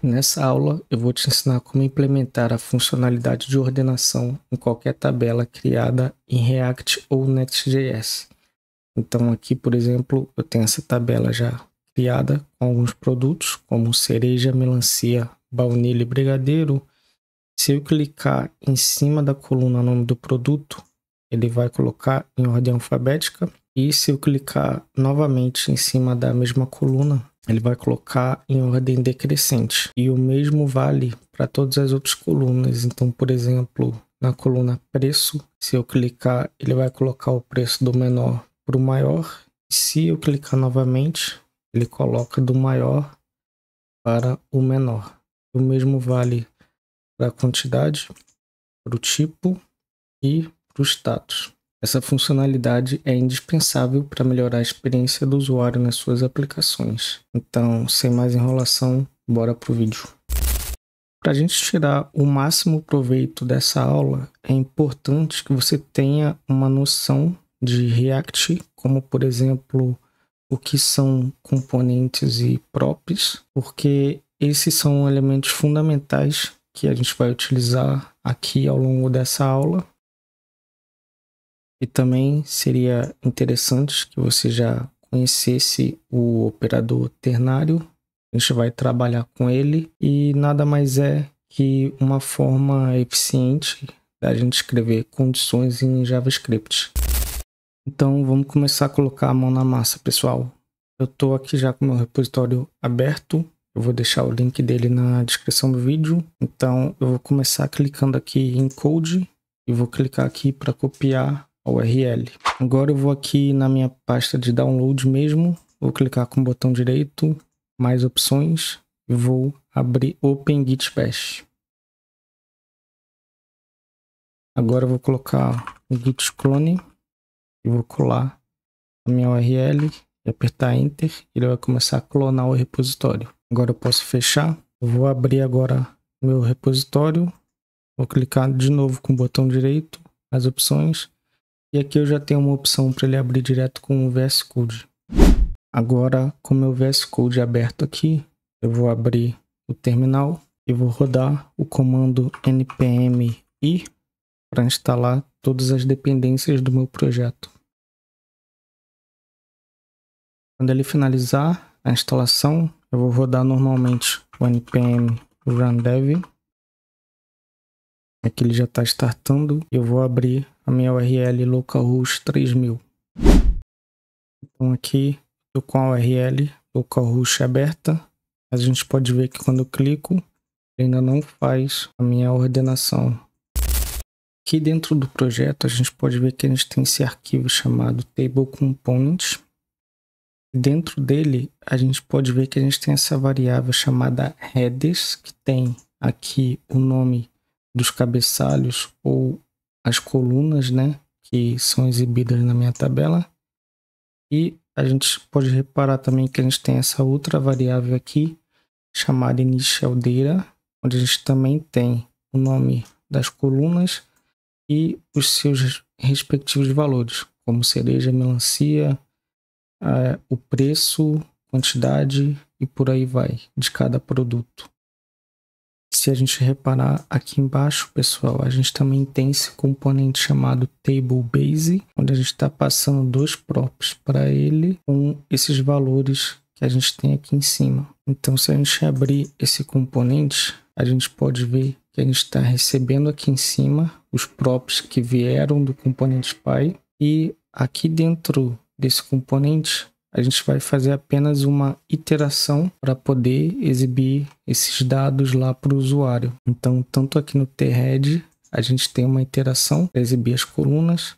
Nessa aula, eu vou te ensinar como implementar a funcionalidade de ordenação em qualquer tabela criada em React ou Next.js. Então aqui, por exemplo, eu tenho essa tabela já criada com alguns produtos, como cereja, melancia, baunilha e brigadeiro. Se eu clicar em cima da coluna nome do produto, ele vai colocar em ordem alfabética. E se eu clicar novamente em cima da mesma coluna, ele vai colocar em ordem decrescente. E o mesmo vale para todas as outras colunas. Então, por exemplo, na coluna preço, se eu clicar, ele vai colocar o preço do menor para o maior. Se eu clicar novamente, ele coloca do maior para o menor. O mesmo vale para a quantidade, para o tipo e para o status. Essa funcionalidade é indispensável para melhorar a experiência do usuário nas suas aplicações. Então, sem mais enrolação, bora para o vídeo. Para a gente tirar o máximo proveito dessa aula, é importante que você tenha uma noção de React, como por exemplo, o que são componentes e props, porque esses são elementos fundamentais que a gente vai utilizar aqui ao longo dessa aula. E também seria interessante que você já conhecesse o operador ternário. A gente vai trabalhar com ele e nada mais é que uma forma eficiente da gente escrever condições em JavaScript. Então vamos começar a colocar a mão na massa, pessoal. Eu estou aqui já com o meu repositório aberto. Eu vou deixar o link dele na descrição do vídeo. Então eu vou começar clicando aqui em Code e vou clicar aqui para copiar a URL. Agora eu vou aqui na minha pasta de download mesmo. Vou clicar com o botão direito, mais opções e vou abrir Open Git Bash. Agora eu vou colocar o git clone e vou colar a minha URL e apertar Enter. Ele vai começar a clonar o repositório. Agora eu posso fechar. Eu vou abrir agora o meu repositório. Vou clicar de novo com o botão direito, as opções. E aqui eu já tenho uma opção para ele abrir direto com o VS Code. Agora, com o meu VS Code aberto aqui, eu vou abrir o terminal e vou rodar o comando npm i para instalar todas as dependências do meu projeto. Quando ele finalizar a instalação, eu vou rodar normalmente o npm run dev. Aqui ele já está startando e eu vou abrir a minha URL localhost 3000. Então aqui estou com a URL localhost aberta, mas a gente pode ver que quando eu clico, ele ainda não faz a minha ordenação. Aqui dentro do projeto a gente pode ver que a gente tem esse arquivo chamado table component. Dentro dele a gente pode ver que a gente tem essa variável chamada headers, que tem aqui o nome dos cabeçalhos ou as colunas, né, que são exibidas na minha tabela. E a gente pode reparar também que a gente tem essa outra variável aqui chamada initial data, onde a gente também tem o nome das colunas e os seus respectivos valores, como cereja, melancia, o preço, quantidade e por aí vai, de cada produto. Se a gente reparar aqui embaixo, pessoal, a gente também tem esse componente chamado Table Base, onde a gente está passando dois props para ele com esses valores que a gente tem aqui em cima. Então, se a gente abrir esse componente, a gente pode ver que a gente está recebendo aqui em cima os props que vieram do componente Py, e aqui dentro desse componente a gente vai fazer apenas uma iteração para poder exibir esses dados lá para o usuário. Então, tanto aqui no thead a gente tem uma iteração para exibir as colunas,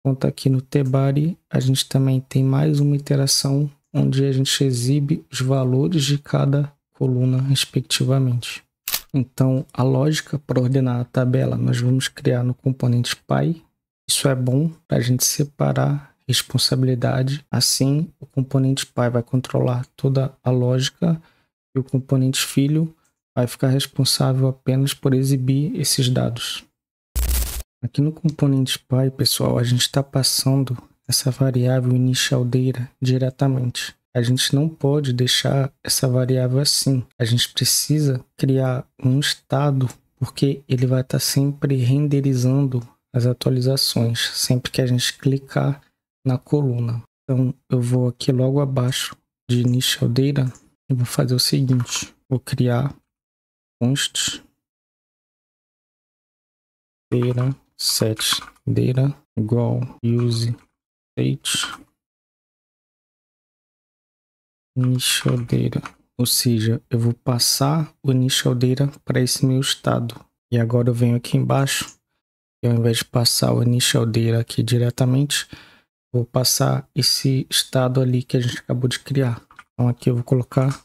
quanto aqui no tbody a gente também tem mais uma iteração onde a gente exibe os valores de cada coluna respectivamente. Então, a lógica para ordenar a tabela nós vamos criar no componente Py. Isso é bom para a gente separar responsabilidade. Assim, o componente Py vai controlar toda a lógica e o componente filho vai ficar responsável apenas por exibir esses dados. Aqui no componente Py, pessoal, a gente está passando essa variável initial data diretamente. a gente não pode deixar essa variável assim. A gente precisa criar um estado, porque ele vai estar sempre renderizando as atualizações, sempre que a gente clicar na coluna. Então, eu vou aqui logo abaixo de initial data e vou fazer o seguinte. Vou criar const data set data igual use state initial data, ou seja, eu vou passar o initial data para esse meu estado. E agora eu venho aqui embaixo e ao invés de passar o initial data aqui diretamente, vou passar esse estado ali que a gente acabou de criar. Então aqui eu vou colocar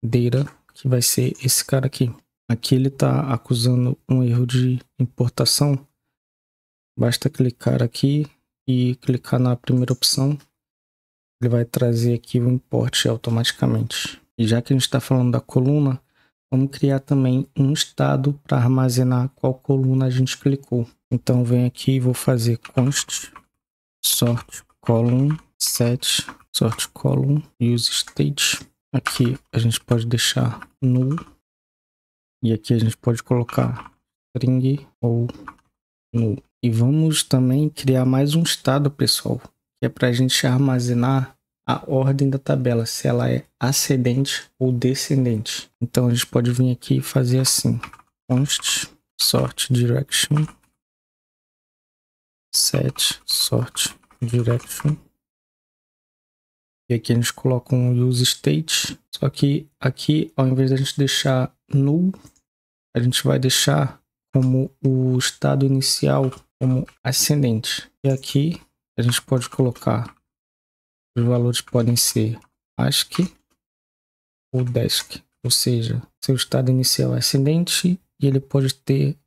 data, que vai ser esse cara aqui. Aqui ele está acusando um erro de importação. Basta clicar aqui e clicar na primeira opção. Ele vai trazer aqui o import automaticamente. E já que a gente está falando da coluna, vamos criar também um estado para armazenar qual coluna a gente clicou. Então venho aqui e vou fazer const sort column set sort column use state. Aqui a gente pode deixar null e aqui a gente pode colocar string ou null. E vamos também criar mais um estado, pessoal, que é para a gente armazenar a ordem da tabela, se ela é ascendente ou descendente. Então a gente pode vir aqui e fazer assim: const sort direction set sort direction. E aqui a gente coloca um use state. Só que aqui, ao invés de a gente deixar null, a gente vai deixar como o estado inicial como ascendente. E aqui a gente pode colocar, os valores podem ser ASCII ou DESC, ou seja, seu estado inicial é ascendente e ele pode ter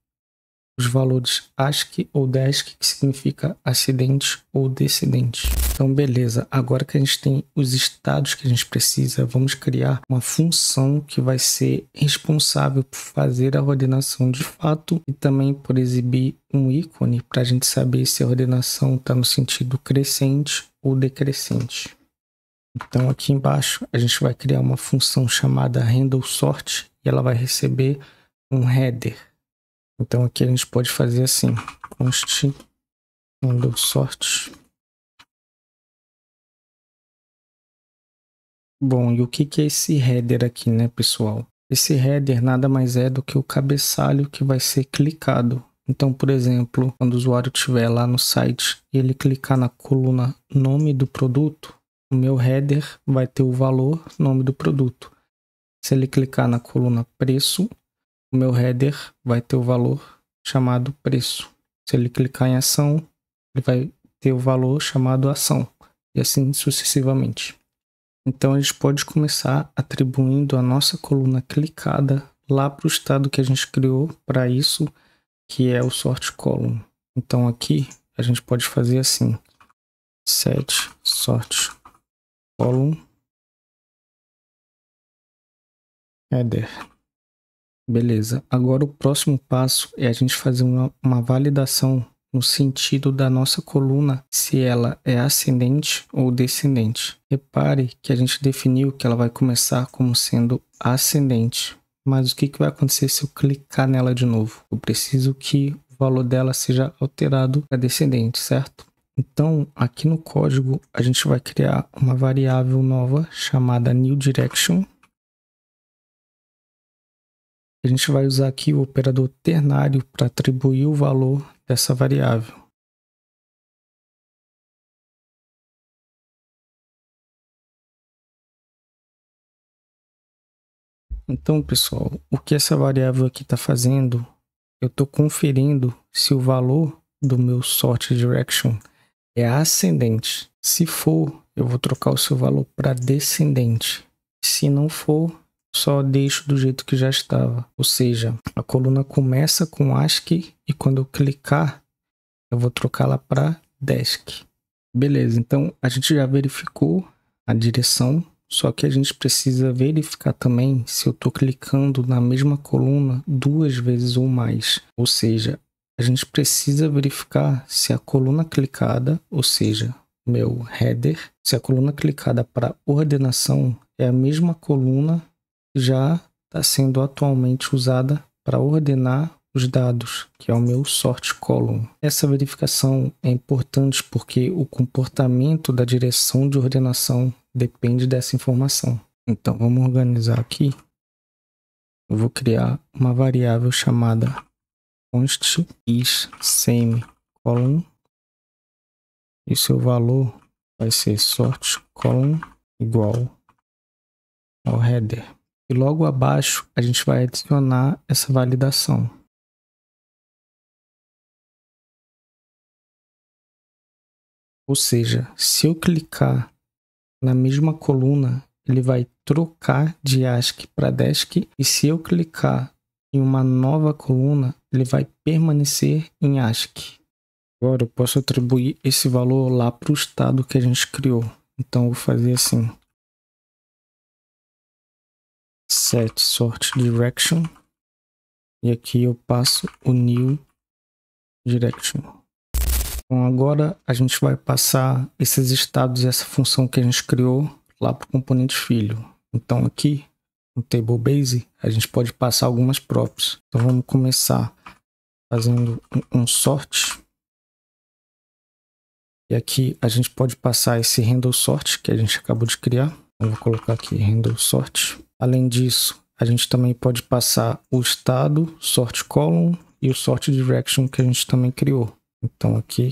os valores ASCII ou DESC, que significa ascendente ou descendente. Então beleza, agora que a gente tem os estados que a gente precisa, vamos criar uma função que vai ser responsável por fazer a ordenação de fato e também por exibir um ícone para a gente saber se a ordenação está no sentido crescente ou decrescente. Então aqui embaixo a gente vai criar uma função chamada handleSort e ela vai receber um header. Então aqui a gente pode fazer assim: const handleSort. Bom, e o que é esse header aqui, né, pessoal? Esse header nada mais é do que o cabeçalho que vai ser clicado. Então, por exemplo, quando o usuário estiver lá no site e ele clicar na coluna nome do produto, o meu header vai ter o valor nome do produto. Se ele clicar na coluna preço, o meu header vai ter o valor chamado preço. Se ele clicar em ação, ele vai ter o valor chamado ação. E assim sucessivamente. Então a gente pode começar atribuindo a nossa coluna clicada lá para o estado que a gente criou para isso, que é o sort column. Então aqui a gente pode fazer assim: set sort column header. Beleza, agora o próximo passo é a gente fazer uma validação no sentido da nossa coluna, se ela é ascendente ou descendente. Repare que a gente definiu que ela vai começar como sendo ascendente, mas o que vai acontecer se eu clicar nela de novo? Eu preciso que o valor dela seja alterado para descendente, certo? Então, aqui no código, a gente vai criar uma variável nova chamada newDirection. A gente vai usar aqui o operador ternário para atribuir o valor dessa variável. Então, pessoal, o que essa variável aqui está fazendo, eu estou conferindo se o valor do meu sort direction é ascendente. Se for, eu vou trocar o seu valor para descendente. Se não for, só deixo do jeito que já estava. Ou seja, a coluna começa com ASCII e quando eu clicar, eu vou trocá-la para DESC. Beleza, então a gente já verificou a direção, só que a gente precisa verificar também se eu estou clicando na mesma coluna 2 vezes ou mais. Ou seja, a gente precisa verificar se a coluna clicada, ou seja, meu header. Se a coluna clicada para ordenação é a mesma coluna que já está sendo atualmente usada para ordenar os dados, que é o meu sort column. Essa verificação é importante porque o comportamento da direção de ordenação depende dessa informação. Então vamos organizar aqui. Eu vou criar uma variável chamada const is semicolon e seu valor vai ser sort column igual ao header. E logo abaixo a gente vai adicionar essa validação. Ou seja, se eu clicar na mesma coluna, ele vai trocar de ASCII para DESC, e se eu clicar em uma nova coluna, ele vai permanecer em ASCII. Agora eu posso atribuir esse valor lá para o estado que a gente criou. Então eu vou fazer assim: set sort direction, e aqui eu passo o new direction. Então agora a gente vai passar esses estados e essa função que a gente criou lá para o componente filho. Então aqui no table base a gente pode passar algumas props. Então vamos começar fazendo um sort. E aqui a gente pode passar esse handle sort que a gente acabou de criar. Eu vou colocar aqui handle sort. Além disso, a gente também pode passar o estado, sort column e o sort direction que a gente também criou. Então aqui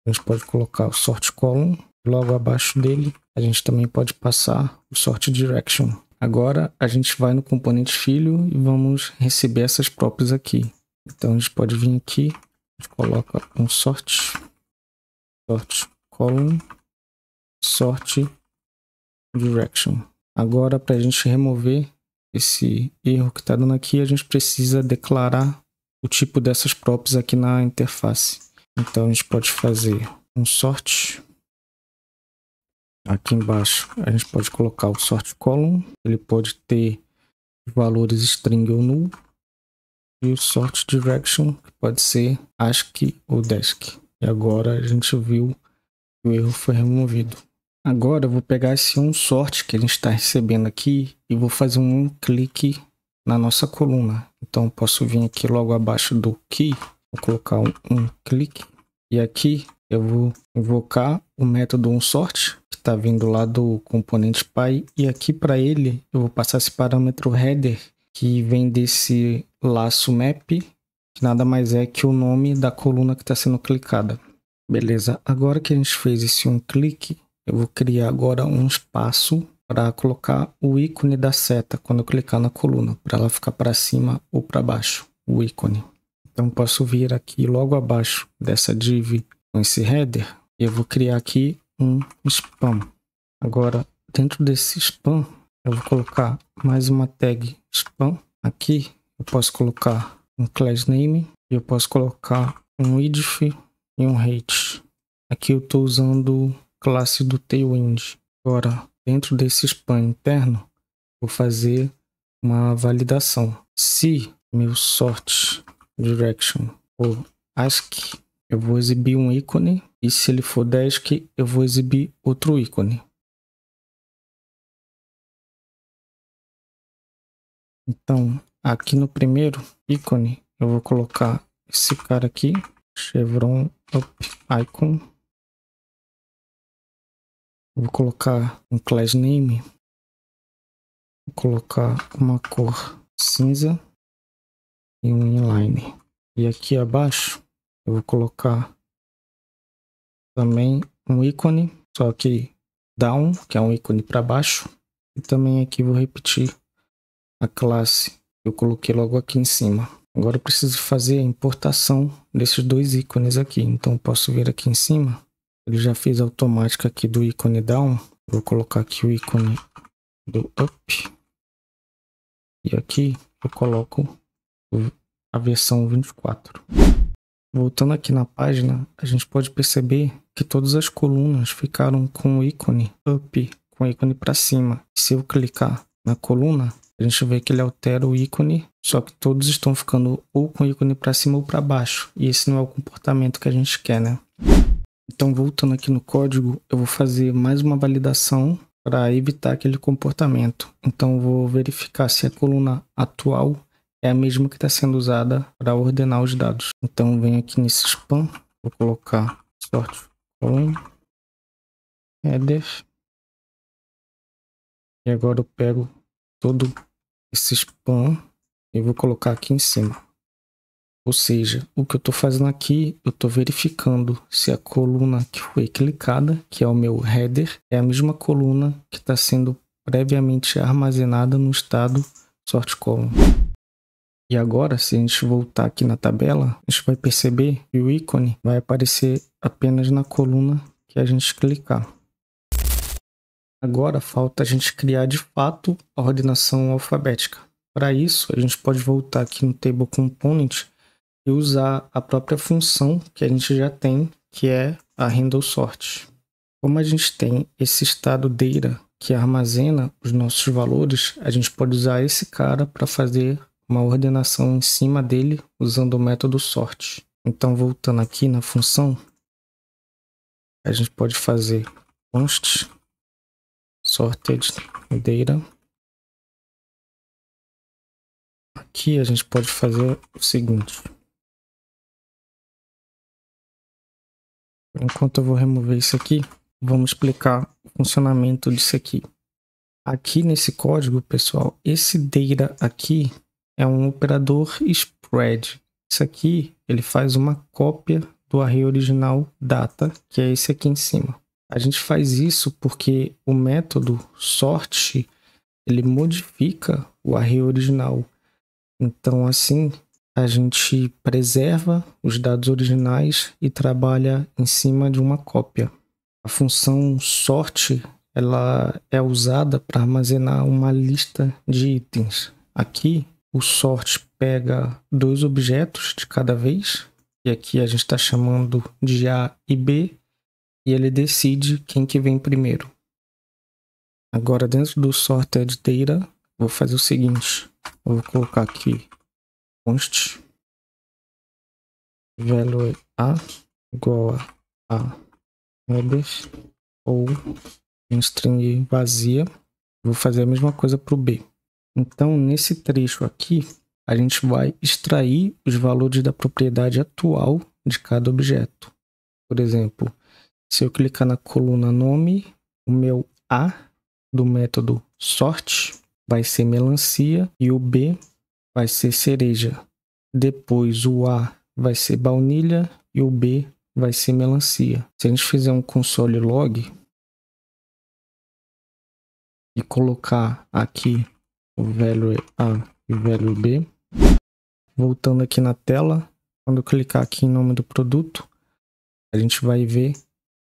a gente pode colocar o sort column. Logo abaixo dele a gente também pode passar o sort direction. Agora a gente vai no componente filho e vamos receber essas props aqui. Então a gente pode vir aqui, a gente coloca um sort column, sort direction. Agora para a gente remover esse erro que está dando aqui, a gente precisa declarar o tipo dessas props aqui na interface. Então a gente pode fazer um sort. Aqui embaixo a gente pode colocar o sort column. Ele pode ter valores string ou null. E o sort direction, que pode ser ASCII ou DESC. E agora a gente viu que o erro foi removido. Agora eu vou pegar esse onSort que a gente está recebendo aqui e vou fazer um clique na nossa coluna. Então eu posso vir aqui logo abaixo do key. Vou colocar um clique e aqui eu vou invocar o método onSort que está vindo lá do componente Py, e aqui para ele eu vou passar esse parâmetro header que vem desse laço map, que nada mais é que o nome da coluna que está sendo clicada. Beleza, agora que a gente fez esse clique, eu vou criar agora um espaço para colocar o ícone da seta quando eu clicar na coluna, para ela ficar para cima ou para baixo, o ícone. Então posso vir aqui logo abaixo dessa div com esse header e eu vou criar aqui um spam. Agora dentro desse spam eu vou colocar mais uma tag spam. Aqui eu posso colocar um class name e eu posso colocar um idif e um height. Aqui eu estou usando classe do Tailwind. Agora dentro desse spam interno vou fazer uma validação. Se meu sort direction for ASCII, eu vou exibir um ícone, e se ele for DESC, eu vou exibir outro ícone. Então, aqui no primeiro ícone, eu vou colocar esse cara aqui, chevron up icon. Vou colocar um class name, vou colocar uma cor cinza e um inline. E aqui abaixo eu vou colocar também um ícone, só que down, que é um ícone para baixo. E também aqui vou repetir a classe que eu coloquei logo aqui em cima. Agora eu preciso fazer a importação desses dois ícones aqui. Então eu posso vir aqui em cima. Ele já fez automática aqui do ícone down. Vou colocar aqui o ícone do up. E aqui eu coloco a versão 24. Voltando aqui na página, a gente pode perceber que todas as colunas ficaram com o ícone up, com o ícone para cima. Se eu clicar na coluna, a gente vê que ele altera o ícone, só que todos estão ficando ou com o ícone para cima ou para baixo. E esse não é o comportamento que a gente quer, né? Então, voltando aqui no código, eu vou fazer mais uma validação para evitar aquele comportamento. Então, eu vou verificar se a coluna atual é a mesma que está sendo usada para ordenar os dados. Então, venho aqui nesse span, vou colocar sort column, header, e agora eu pego todo esse span e vou colocar aqui em cima. Ou seja, o que eu estou fazendo aqui, eu estou verificando se a coluna que foi clicada, que é o meu header, é a mesma coluna que está sendo previamente armazenada no estado sort column. E agora, se a gente voltar aqui na tabela, a gente vai perceber que o ícone vai aparecer apenas na coluna que a gente clicar. Agora falta a gente criar de fato a ordenação alfabética. Para isso, a gente pode voltar aqui no Table Component e usar a própria função que a gente já tem, que é a handle sort. Como a gente tem esse estado data que armazena os nossos valores, a gente pode usar esse cara para fazer uma ordenação em cima dele usando o método sort. Então, voltando aqui na função, a gente pode fazer const sorted data. Aqui a gente pode fazer o seguinte. Enquanto eu vou remover isso aqui, vamos explicar o funcionamento disso aqui. Aqui nesse código, pessoal, esse data aqui é um operador spread. Isso aqui, ele faz uma cópia do array original data, que é esse aqui em cima. A gente faz isso porque o método sort, ele modifica o array original. Então, assim, a gente preserva os dados originais e trabalha em cima de uma cópia. A função sort, ela é usada para armazenar uma lista de itens. Aqui, o sort pega 2 objetos de cada vez, e aqui a gente está chamando de A e B, e ele decide quem que vem primeiro. Agora, dentro do sorted data, vou fazer o seguinte, eu vou colocar aqui const value A igual a header ou em string vazia. Vou fazer a mesma coisa para o B. Então, nesse trecho aqui, a gente vai extrair os valores da propriedade atual de cada objeto. Por exemplo, se eu clicar na coluna nome, o meu A do método sort vai ser melancia e o B vai ser cereja. Depois o A vai ser baunilha e o B vai ser melancia. Se a gente fizer um console log e colocar aqui o value A e o value B, voltando aqui na tela, quando eu clicar aqui em nome do produto, a gente vai ver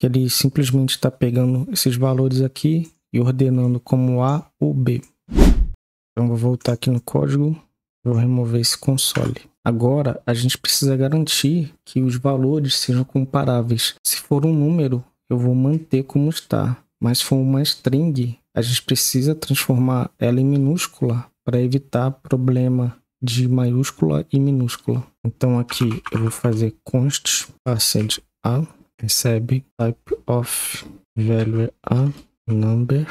que ele simplesmente está pegando esses valores aqui e ordenando como A ou B. Então vou voltar aqui no código, vou remover esse console. Agora a gente precisa garantir que os valores sejam comparáveis. Se for um número, eu vou manter como está. Mas se for uma string, a gente precisa transformar ela em minúscula para evitar problema de maiúscula e minúscula. Então aqui eu vou fazer const passed A recebe type of value A number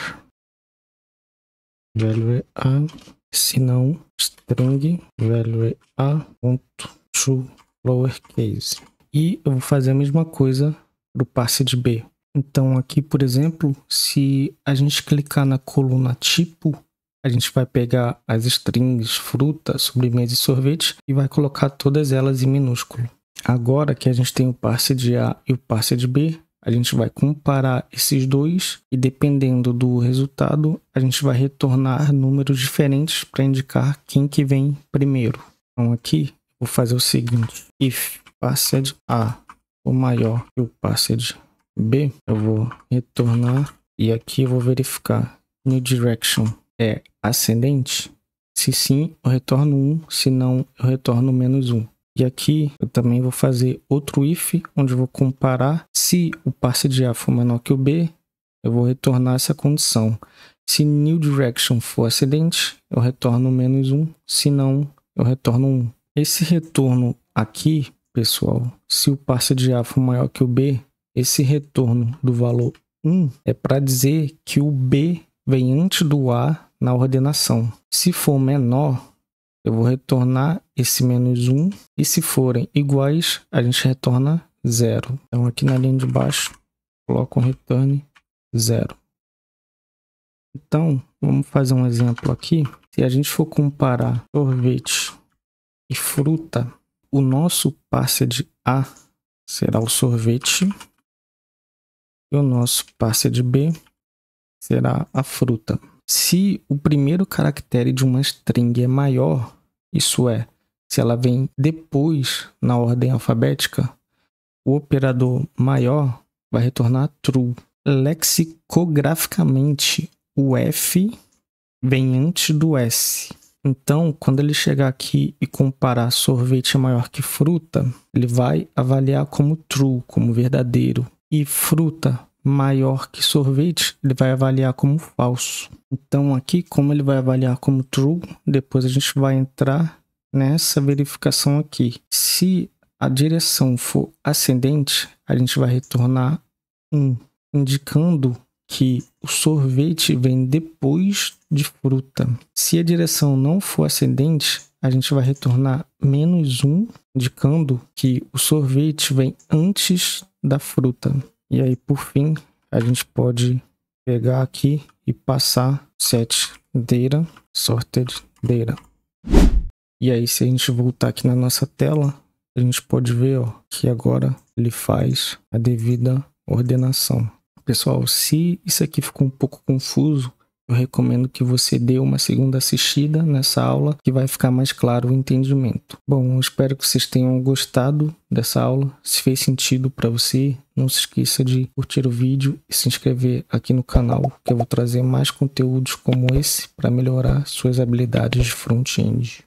value A, se não string value A ponto to lowercase. E eu vou fazer a mesma coisa para o passed B. Então aqui, por exemplo, se a gente clicar na coluna tipo, a gente vai pegar as strings fruta, sobremesa e sorvete e vai colocar todas elas em minúsculo. Agora que a gente tem o passed A e o passed B, a gente vai comparar esses dois e dependendo do resultado, a gente vai retornar números diferentes para indicar quem que vem primeiro. Então aqui, vou fazer o seguinte, if passed A for maior que o passed B, eu vou retornar e aqui eu vou verificar new direction é ascendente. Se sim, eu retorno 1, se não, eu retorno menos 1. E aqui eu também vou fazer outro if, onde eu vou comparar se o passed A for menor que o B, eu vou retornar essa condição. Se new direction for ascendente, eu retorno menos 1, se não, eu retorno 1. Esse retorno aqui, pessoal, se o passed A for maior que o B, esse retorno do valor 1 é para dizer que o B vem antes do A na ordenação. Se for menor, eu vou retornar esse -1. E se forem iguais, a gente retorna 0. Então aqui na linha de baixo, coloco um return 0. Então, vamos fazer um exemplo aqui. Se a gente for comparar sorvete e fruta, o nosso passed A será o sorvete e o nosso passed B será a fruta. Se o primeiro caractere de uma string é maior, isso é, se ela vem depois na ordem alfabética, o operador maior vai retornar true. Lexicograficamente, o F vem antes do S. Então, quando ele chegar aqui e comparar sorvete maior que fruta, ele vai avaliar como true, como verdadeiro. E fruta maior que sorvete, ele vai avaliar como falso. Então, aqui, como ele vai avaliar como true, depois a gente vai entrar nessa verificação aqui. Se a direção for ascendente, a gente vai retornar 1, indicando que o sorvete vem depois de fruta. Se a direção não for ascendente, a gente vai retornar -1, indicando que o sorvete vem antes da fruta. E aí, por fim, a gente pode pegar aqui e passar set data, sorted data. E aí, se a gente voltar aqui na nossa tela, a gente pode ver, ó, que agora ele faz a devida ordenação. Pessoal, se isso aqui ficou um pouco confuso, eu recomendo que você dê uma segunda assistida nessa aula, que vai ficar mais claro o entendimento. Bom, eu espero que vocês tenham gostado dessa aula. Se fez sentido para você, não se esqueça de curtir o vídeo e se inscrever aqui no canal, que eu vou trazer mais conteúdos como esse para melhorar suas habilidades de front-end.